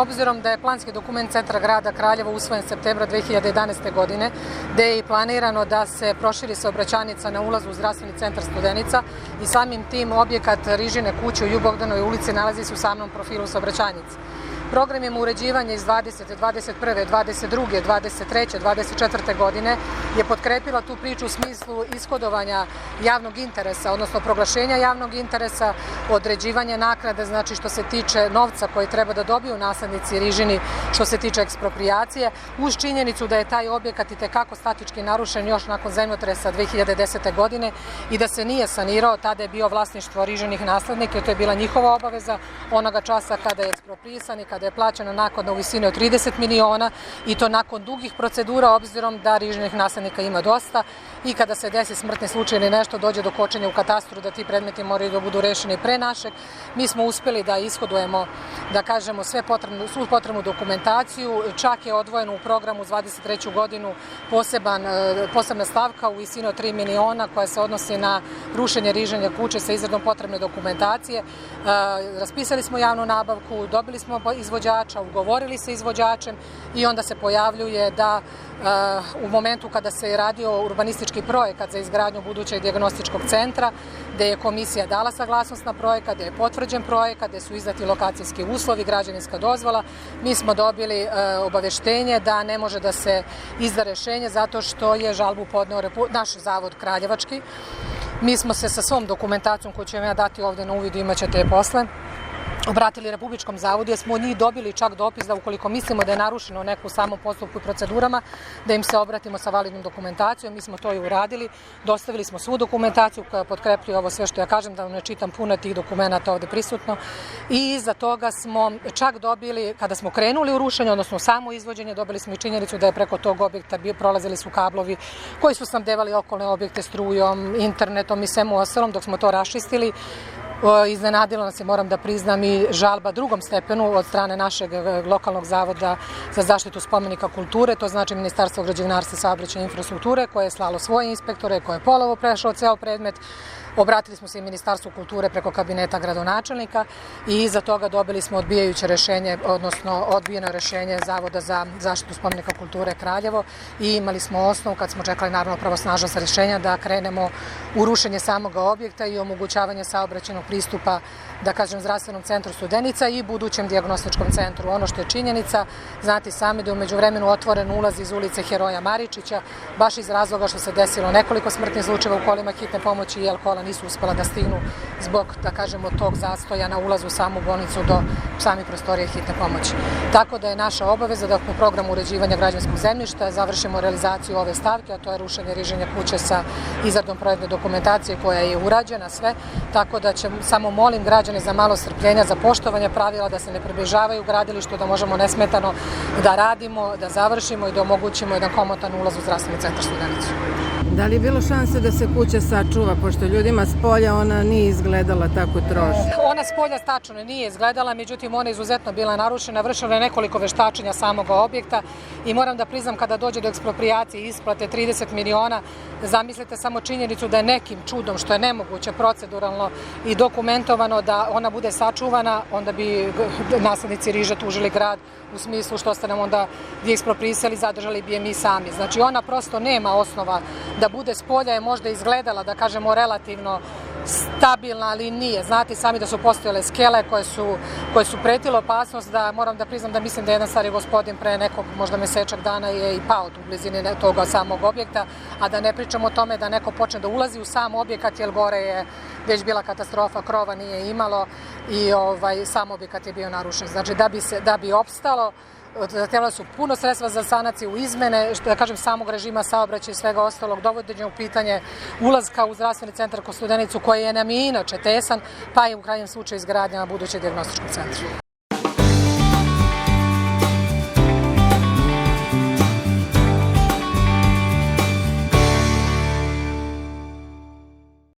Obzirom da je planski dokument centra grada Kraljeva usvojen septembra 2011. godine, gde je i planirano da se proširi saobraćajnica na ulazu u zdravstveni centar Studenica i samim tim objekat Rižine kuće u Ljubogdanovoj ulici nalazi se u samom profilu saobraćajnice. Programima uređivanja iz 20., 21., 22., 23., 24. godine je potkrepila tu priču u smislu ishodovanja javnog interesa, odnosno proglašenja javnog interesa, određivanja naknade, znači što se tiče novca koji treba da dobiju naslednici Rižini, što se tiče eksproprijacije, uz činjenicu da je taj objekat itekako statički narušen još nakon zemljotresa 2010. godine i da se nije sanirao, tada je bio vlasništvo Rižinih naslednika, to je bila njihova obaveza onoga časa kada je eksproprisan i kada je plaćena naknada u visini od 30 miliona i to nakon dugih procedura, obzirom da Rižinih naslednika ima dosta i kada se desi smrtni slučaj ili nešto, dođe do kočenja u katastru da ti predmeti moraju da budu rešeni pre našeg. Mi smo uspeli da ishodujemo, da kažemo, svu potrebnu dokumentaciju, čak je odvojeno u programu za 23. godinu posebna stavka u visini od 3 miliona koja se odnosi na rušenje Rižine kuće sa izradom potrebne dokumentacije. Raspisali smo javnu nabavku, dobili smo izvođača, ugovorili se izvođačem i onda se pojavljuje da u momentu kada se je radio urbanistički projekat za izgradnju budućeg dijagnostičkog centra, gde je komisija dala saglasnost na projekat, gde je potvrđen projekat, gde su izdati lokacijski uslovi, građevinska dozvola, mi smo dobili obaveštenje da ne može da se izda rešenje zato što je žalbu podneo naš zavod Kraljevački. Mi smo se sa svom dokumentacijom koju ću vam ja dati ovde na uvidu, imat ćete je posle, obratili Republičkom zavodu jer smo od njih dobili čak dopis da ukoliko mislimo da je narušeno neko u samom postupku i procedurama, da im se obratimo sa validnom dokumentacijom. Mi smo to i uradili, dostavili smo svu dokumentaciju koja potkrepljuje ovo sve što ja kažem, da vam ne čitam puno tih dokumenta ovde prisutno. I iza toga smo čak dobili, kada smo krenuli u rušenje, odnosno samo izvođenje, dobili smo i činjenicu da je preko tog objekta prolazili su kablovi koji su snabdevali okolne objekte strujom, internetom i svemu ostalom. Dok smo to raščistili, iznenadilo nas je, moram da priznam, i žalba drugom stepenu od strane našeg lokalnog zavoda za zaštitu spomenika kulture, to znači Ministarstvo građevinarstva, saobraćaja i infrastrukture, koje je slalo svoje inspektore, koje je ponovo prešao ceo predmet. Obratili smo se i Ministarstvu kulture preko kabineta gradonačelnika i iza toga dobili smo odbijajuće rešenje, odnosno odbijeno rešenje Zavoda za zaštitu spomenika kulture Kraljevo i imali smo osnov, kad smo čekali naravno pravosnažnost rešenja, da krenemo u rušenje samog objekta i omogućavanje saobraćajnog pristupa, da kažem, zdravstvenom centru Studenica i budućem dijagnostičkom centru. Ono što je činjenica, znate sami da je u međuvremenu otvoren ulaz iz ulice Heroja Maričića, baš iz razloga što se desilo nekoliko smrtnih slučajeva u kolima hitne pomoći i kola nisu uspela da stignu zbog, da kažemo, tog zastoja na ulazu u samu bolnicu do same prostorije hitne pomoći. Tako da je naša obaveza da po programu uređivanja građevinskog zemljišta završimo realizaciju ove stavke, a to je rušenje Rižine kuće sa izradom projektne dokumentacije koja je urađena sve, tako da samo molim građane za malo strpljenja, za poštovanje pravila, da se ne približavaju gradilištu, da možemo nesmetano da radimo, da završimo i da omogućimo jedan komotan ulaz u zdravstveni centar Studenicu. Da li je bilo šanse da se kuća sačuva, pošto ljudima s polja ona nije izgledala tako trošno? Ona s polja tačno nije izgledala, međutim ona je izuzetno bila narušena, vršeno je nekoliko veštačenja samog objekta i moram da priznam, kada dođe do eksproprijacije i isplate 30 miliona, zamislite samo činjenicu da je nekim čudom, što je nemoguće proceduralno i dokumentovano, da ona bude sačuvana, onda bi naslednici Riže tužili grad u smislu što ste nam onda eksproprisali, zadržali bi je mi sami. Znači ona prosto nema osnova da bude s polja, je možda izgledala, da kažemo, relativno stabilna, ali nije. Znate sami da su postojale skele koje su pretile opasnost, da moram da priznam da mislim da jedan stari gospodin pre nekog možda mesečak dana je i pao u blizini toga samog objekta, a da ne pričamo o tome da neko počne da ulazi u sam objekat, jer gore je već bila katastrofa, krova nije imalo i sam objekat je bio narušen. Znači da bi opstalo, trebala su puno sredstva za sanaciju, izmene, da kažem, samog režima saobraćaja i svega ostalog, dovođenje u pitanje ulazka u zdravstveni centar kod Studenicu, koji je nam i inače tesan, pa i u krajnjem slučaju izgradnja budućeg dijagnostičkog centra.